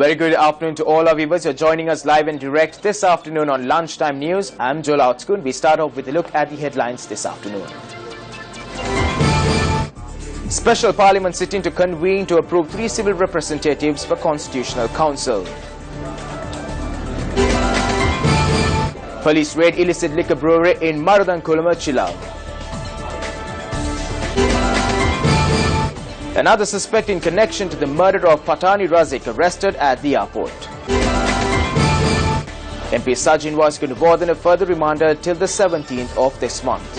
Very good afternoon to all our viewers. You're joining us live and direct this afternoon on Lunchtime News. I'm Joel Outskun. We start off with a look at the headlines this afternoon. Special Parliament sitting to convene to approve 3 civil representatives for Constitutional Council. Police raid illicit liquor brewery in Maradankulama, Chilla. Another suspect in connection to the murder of Patani Razik arrested at the airport. MP Sajin was Gunavardhana further remanded till the 17th of this month.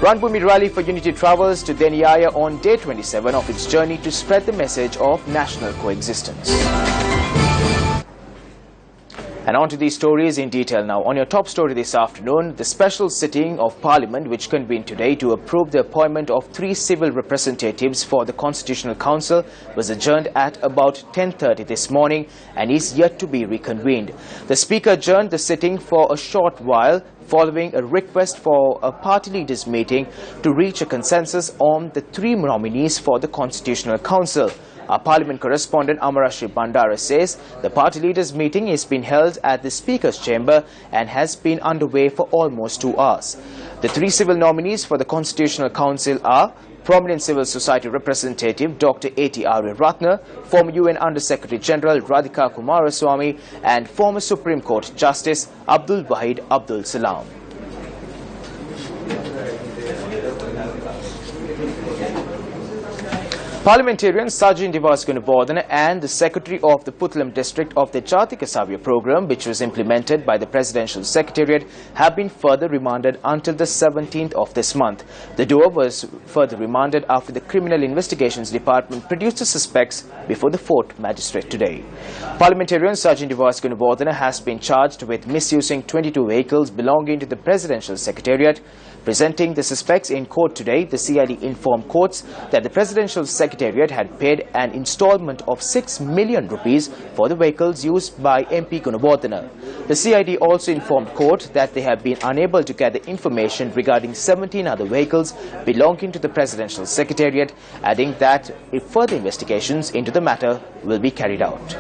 Bhoomi Rally for Unity travels to Deniaya on day 27 of its journey to spread the message of national coexistence. And on to these stories in detail now. On your top story this afternoon, the special sitting of Parliament which convened today to approve the appointment of 3 civil representatives for the Constitutional Council was adjourned at about 10:30 this morning and is yet to be reconvened. The Speaker adjourned the sitting for a short while following a request for a party leaders meeting to reach a consensus on the 3 nominees for the Constitutional Council. Our Parliament correspondent Amarashri Bandara says the party leaders meeting is being held at the Speaker's chamber and has been underway for almost 2 hours. The 3 civil nominees for the Constitutional Council are prominent civil society representative Dr. A.T. Ratna, former UN Under-Secretary General Radhika Kumaraswamy and former Supreme Court Justice Abdul Wahid Abdul Salam. Parliamentarian Sajin Gunavardhana and the Secretary of the Puttalam District of the Jatika Savya program, which was implemented by the Presidential Secretariat, have been further remanded until the 17th of this month. The duo was further remanded after the Criminal Investigations Department produced the suspects before the 4th Magistrate today. Parliamentarian Sajin Gunavardhana has been charged with misusing 22 vehicles belonging to the Presidential Secretariat. Presenting the suspects in court today, the CID informed courts that the Presidential Secretariat had paid an installment of 6 million rupees for the vehicles used by MP Gunavardhana. The CID also informed court that they have been unable to gather information regarding 17 other vehicles belonging to the Presidential Secretariat, adding that further investigations into the matter will be carried out.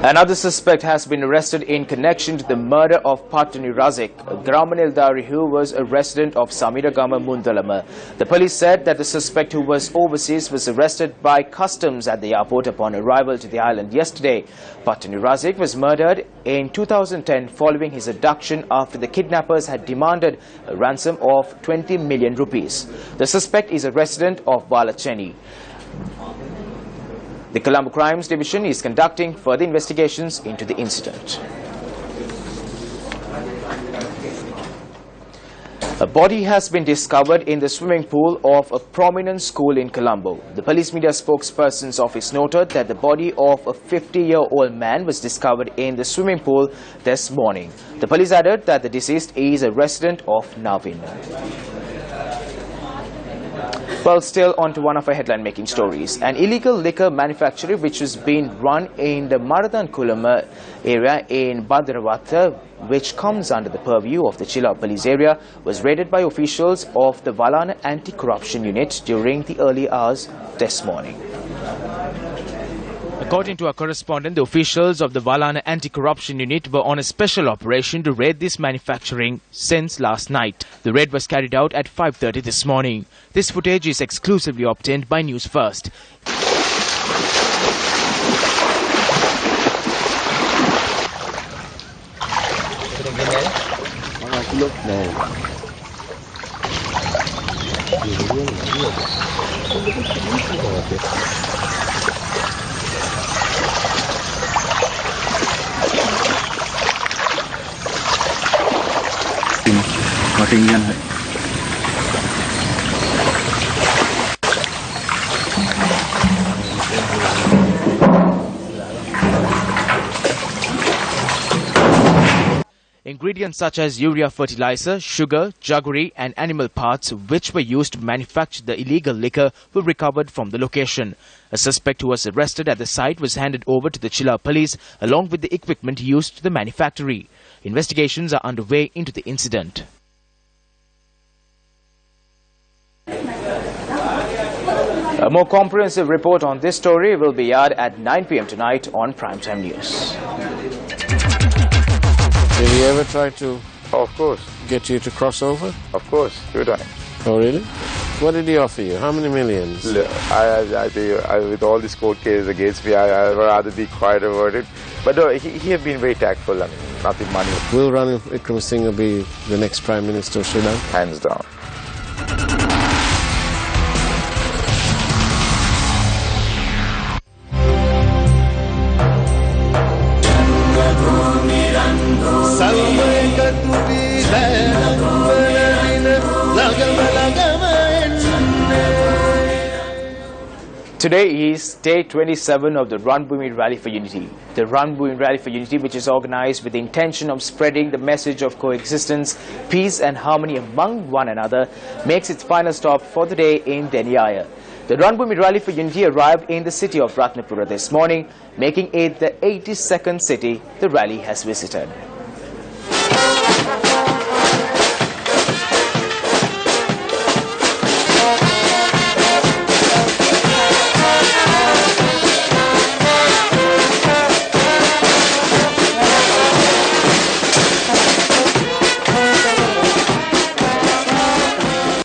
Another suspect has been arrested in connection to the murder of Patani Razik, Gramanil Dari, who was a resident of Samiragama Mundalama. The police said that the suspect, who was overseas, was arrested by customs at the airport upon arrival to the island yesterday. Patani Razik was murdered in 2010 following his abduction after the kidnappers had demanded a ransom of 20 million rupees. The suspect is a resident of Balacheni. The Colombo Crimes Division is conducting further investigations into the incident. A body has been discovered in the swimming pool of a prominent school in Colombo. The police media spokesperson's office noted that the body of a 50-year-old man was discovered in the swimming pool this morning. The police added that the deceased is a resident of Navin. Well, still on to one of our headline-making stories. An illegal liquor manufactory which was being run in the Maradankulama area in Badravata, which comes under the purview of the Chilla police area, was raided by officials of the Valana Anti-Corruption Unit during the early hours this morning. According to our correspondent, the officials of the Valana Anti-Corruption Unit were on a special operation to raid this manufacturing since last night. The raid was carried out at 5:30 this morning. This footage is exclusively obtained by Newsfirst. Look now. Ingredients such as urea fertilizer, sugar, jaggery and animal parts which were used to manufacture the illegal liquor were recovered from the location. A suspect who was arrested at the site was handed over to the Chilla police along with the equipment used to the manufactory. Investigations are underway into the incident. A more comprehensive report on this story will be aired at 9 p.m. tonight on Primetime News. Did he ever try to Of course. get you to cross over? Of course. 2 times. Oh, really? What did he offer you? How many millions? With all this court cases against me, I'd rather be quiet about it. But no, he has been very tactful. I mean, nothing money. Will Ranil Wickremesinghe be the next Prime Minister of Sri Lanka? Hands down. Today is day 27 of the Run Bhoomi Rally for Unity. The Run Bhoomi Rally for Unity, which is organized with the intention of spreading the message of coexistence, peace and harmony among one another, makes its final stop for the day in Deniaya. The Run Bhoomi Rally for Unity arrived in the city of Ratnapura this morning, making it the 82nd city the rally has visited.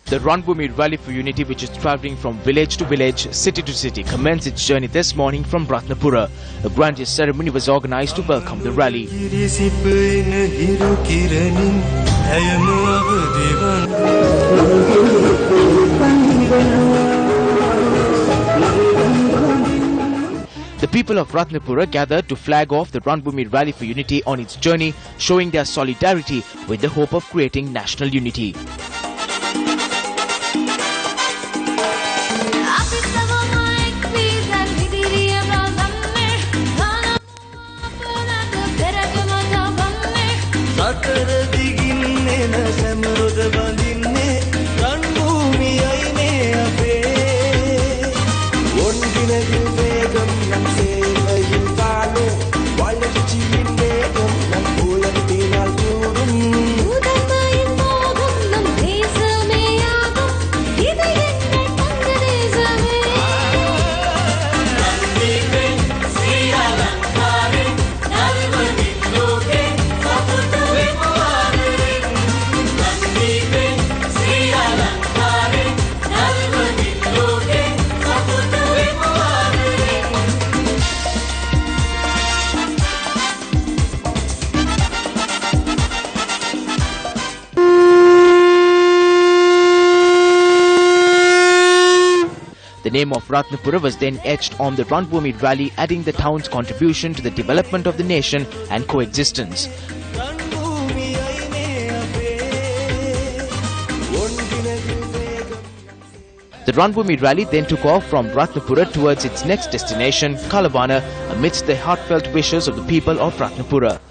The Run Bhoomi Rally for Unity, which is travelling from village to village, city to city, commenced its journey this morning from Ratnapura. A grandiose ceremony was organised to welcome the rally. The people of Ratnapura gathered to flag off the Run Bhoomi Rally for Unity on its journey, showing their solidarity with the hope of creating national unity. The name of Ratnapura was then etched on the Run Bhoomi Rally, adding the town's contribution to the development of the nation and coexistence. The Run Bhoomi Rally then took off from Ratnapura towards its next destination, Kalavana, amidst the heartfelt wishes of the people of Ratnapura.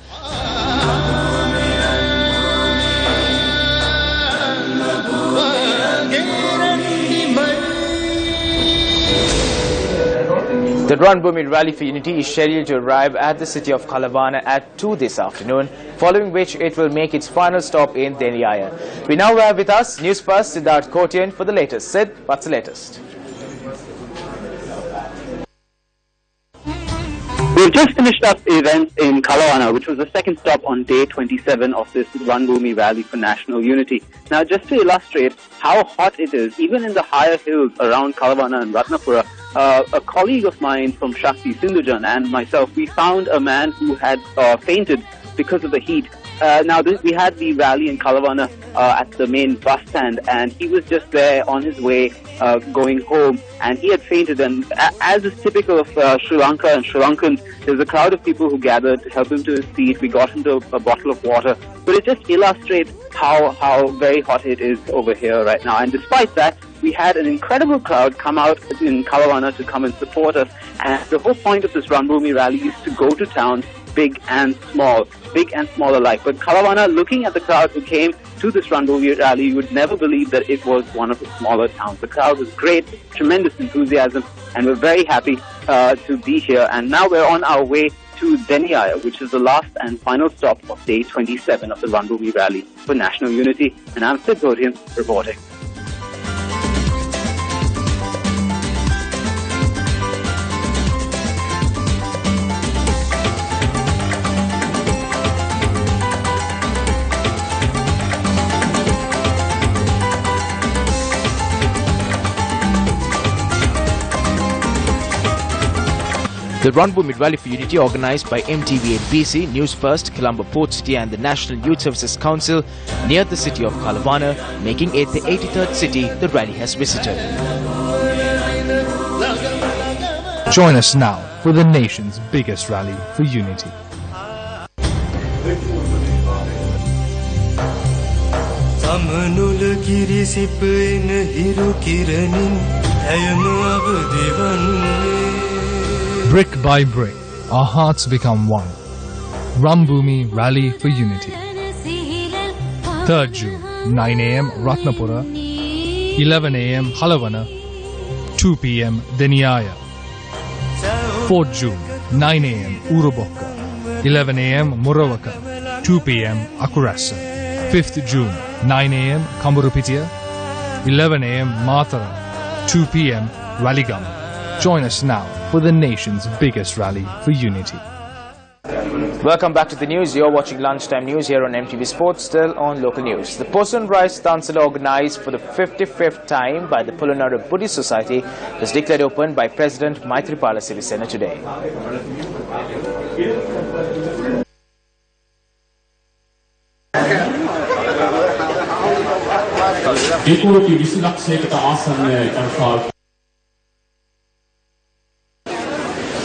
The Run Bhoomi Rally for Unity is scheduled to arrive at the city of Kalavana at 2 this afternoon, following which it will make its final stop in Deniaya. We now have with us Newsfirst Siddharth for the latest. Sid, what's the latest? We've just finished up events in Kalavana, which was the second stop on day 27 of this Run Bhoomi Rally for National Unity. Now, just to illustrate how hot it is, even in the higher hills around Kalavana and Ratnapura, a colleague of mine from Shakti, Sindhujan, and myself, we found a man who had fainted because of the heat we had the rally in Kalawana at the main bus stand, and he was just there on his way going home, and he had fainted. And as is typical of Sri Lanka and Sri Lankans, there's a crowd of people who gathered to help him to his feet. We got him to a bottle of water, but it just illustrates how very hot it is over here right now. And despite that, we had an incredible crowd come out in Kalawana to come and support us. And the whole point of this Bhoomi Rally is to go to towns, big and small alike. But Kalawana, looking at the crowd who came to this Bhoomi Rally, you would never believe that it was one of the smaller towns. The crowd was great, tremendous enthusiasm, and we're very happy to be here. And now we're on our way to Deniaya, which is the last and final stop of day 27 of the Bhoomi Rally for National Unity. And I'm Sid Godian reporting. The Bhoomi Rally for Unity, organised by MTV and BC, Newsfirst, Colombo Port City and the National Youth Services Council near the city of Kalawana, making it the 83rd city the rally has visited. Join us now for the nation's biggest rally for unity. Brick by brick, our hearts become one. Bhoomi Rally for Unity. 3rd June, 9 a.m. Ratnapura, 11 a.m. Halawana, 2 p.m. Deniaya. 4th June, 9 a.m. Urubokka, 11 a.m. Muravaka, 2 p.m. Akurasa. 5th June, 9 a.m. Kamburupitiya, 11 a.m. Matara, 2 p.m. Waligam. Join us now for the nation's biggest rally for unity. Welcome back to the news. You're watching Lunchtime News here on MTV Sports, still on local news. The Poson Rice Dancil, organised for the 55th time by the Polonnaru Buddhist Society, was declared open by President Maithripala Sirisena today.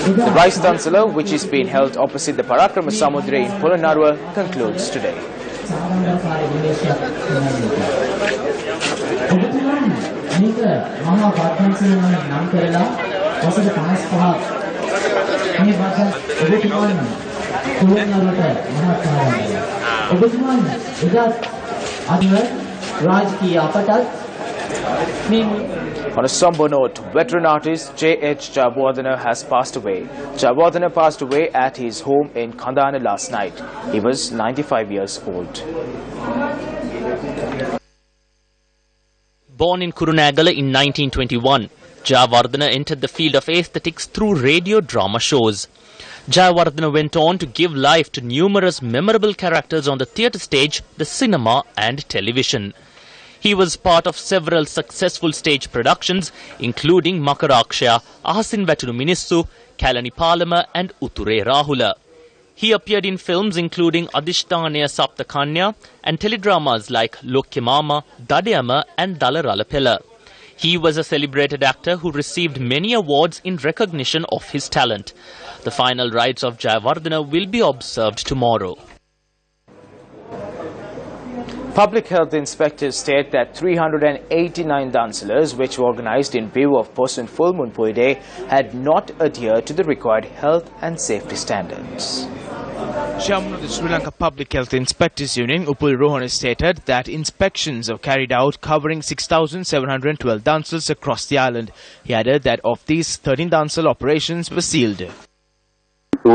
The Rice Dancil, which is being held opposite the Parakrama Samudra in Polonnaru, concludes today. On a somber note, veteran artist J.H. Jayawardena has passed away. Jayawardena passed away at his home in Kandana last night. He was 95 years old. Born in Kurunegala in 1921, Jayawardena entered the field of aesthetics through radio drama shows. Jayawardena went on to give life to numerous memorable characters on the theatre stage, the cinema and television. He was part of several successful stage productions, including Makarakshaya, Ahasin Vatunu Minissu, Kalani Palama and Uture Rahula. He appeared in films including Adishtanaya Saptakanya and teledramas like Lokyamama, Dadayama and Dalaralapella. He was a celebrated actor who received many awards in recognition of his talent. The final rites of Jayawardena will be observed tomorrow. Public health inspectors state that 389 dancers which were organised in view of Poson Full Moon Puide had not adhered to the required health and safety standards. Chairman of the Sri Lanka Public Health Inspectors Union, Upul Rohan, stated that inspections are carried out covering 6,712 dancers across the island. He added that of these, 13 dancel operations were sealed. A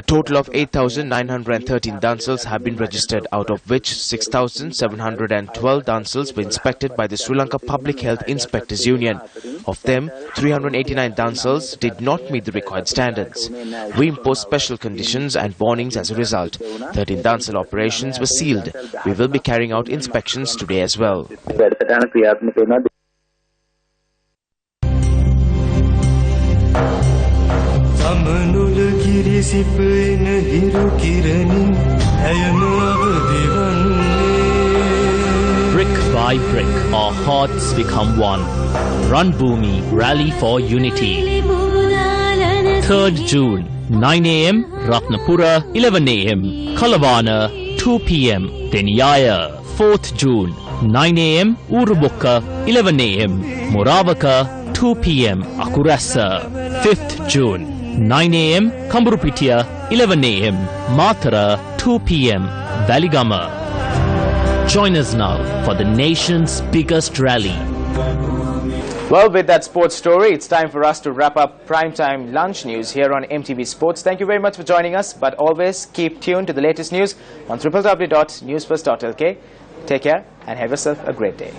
total of 8,913 dancels have been registered, out of which 6,712 dancels were inspected by the Sri Lanka Public Health Inspectors Union. Of them, 389 dancels did not meet the required standards. We imposed special conditions and warnings as a result. 13 dancel operations were sealed. We will be carrying out inspections today as well. Brick by brick, our hearts become one. Run Bhoomi Rally for Unity. 3rd June, 9 a.m. Ratnapura, 11 a.m. Kalavana, 2 p.m. Deniyaya. 4th June, 9 a.m. Urubukka, 11 a.m. Moravaka, 2 p.m. Akurasa. 5th June, 9 a.m. Kamburupitia, 11 a.m. Matara, 2 p.m. Valigama. Join us now for the nation's biggest rally. Well, with that sports story, it's time for us to wrap up primetime lunch news here on MTV Sports. Thank you very much for joining us, but always keep tuned to the latest news on www.newsfirst.lk. Take care and have yourself a great day.